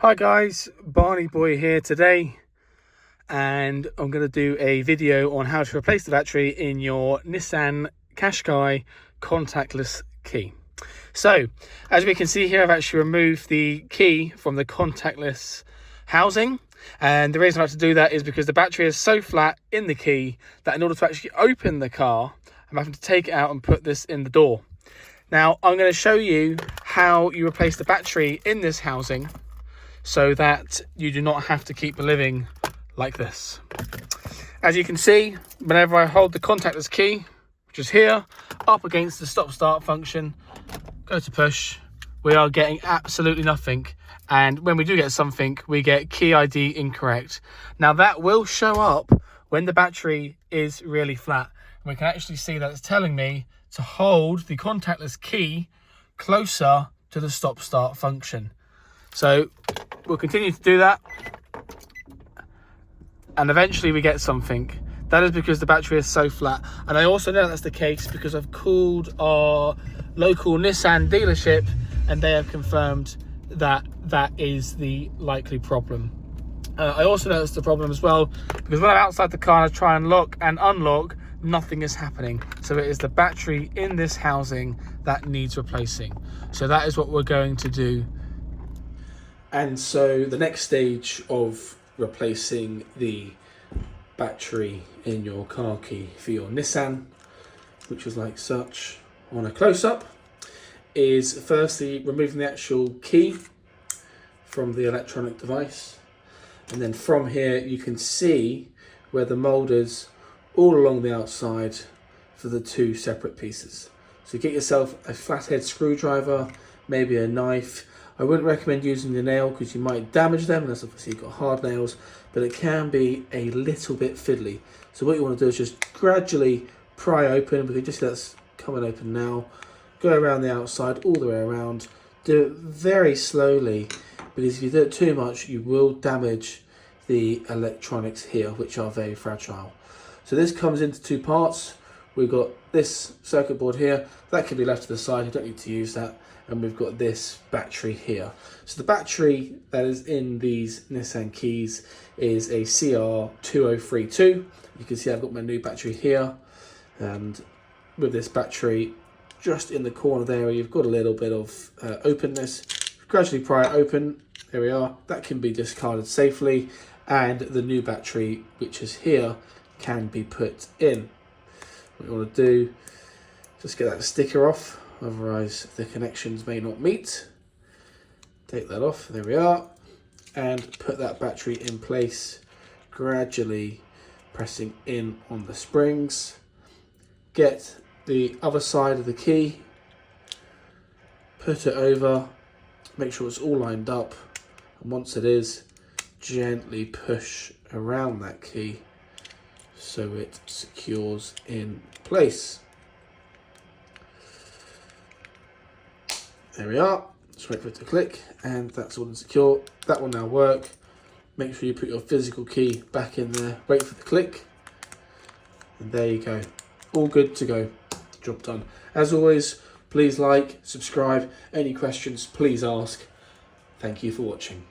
Hi guys, Barney Boy here today, and I'm going to do a video on how to replace the battery in your Nissan Qashqai contactless key. So, as we can see here, I've actually removed the key from the contactless housing, and the reason I have to do that is because the battery is so flat in the key that in order to actually open the car, I'm having to take it out and put this in the door. Now, I'm going to show you how you replace the battery in this housing so that you do not have to keep living like this. As you can see, whenever I hold the contactless key, which is here, up against the stop-start function, go to push, we are getting absolutely nothing. And when we do get something, we get key ID incorrect. Now that will show up when the battery is really flat. And we can actually see that it's telling me to hold the contactless key closer to the stop-start function. So we'll continue to do that, and eventually we get something. That is because the battery is so flat. And I also know that's the case because I've called our local Nissan dealership and they have confirmed that that is the likely problem. I also know that's the problem as well because when I'm outside the car and I try and lock and unlock, nothing is happening. So it is the battery in this housing that needs replacing. So that is what we're going to do. And so the next stage of replacing the battery in your car key for your Nissan, which is like such on a close-up, is firstly removing the actual key from the electronic device. And then from here you can see where the molders all along the outside for the two separate pieces. So get yourself a flathead screwdriver, maybe a knife. I wouldn't recommend using the nail because you might damage them, unless obviously you've got hard nails, but it can be a little bit fiddly. So what you want to do is just gradually pry open. We can just see that's coming open now. Go around the outside, all the way around. Do it very slowly, because if you do it too much, you will damage the electronics here, which are very fragile. So this comes into two parts. We've got this circuit board here. That can be left to the side. You don't need to use that. And we've got this battery here. So the battery that is in these Nissan keys is a CR2032. You can see I've got my new battery here. And with this battery just in the corner there, you've got a little bit of openness. Gradually pry it open. There we are. That can be discarded safely. And the new battery, which is here, can be put in. What you want to do, just get that sticker off. Otherwise the connections may not meet. Take that off, there we are, and put that battery in place, gradually pressing in on the springs. Get the other side of the key, put it over, make sure it's all lined up, and once it is, gently push around that key so it secures in place. There we are, just wait for it to click, and that's all secure. That will now work. Make sure you put your physical key back in there, wait for the click, and there you go. All good to go, job done. As always, please like, subscribe, any questions, please ask. Thank you for watching.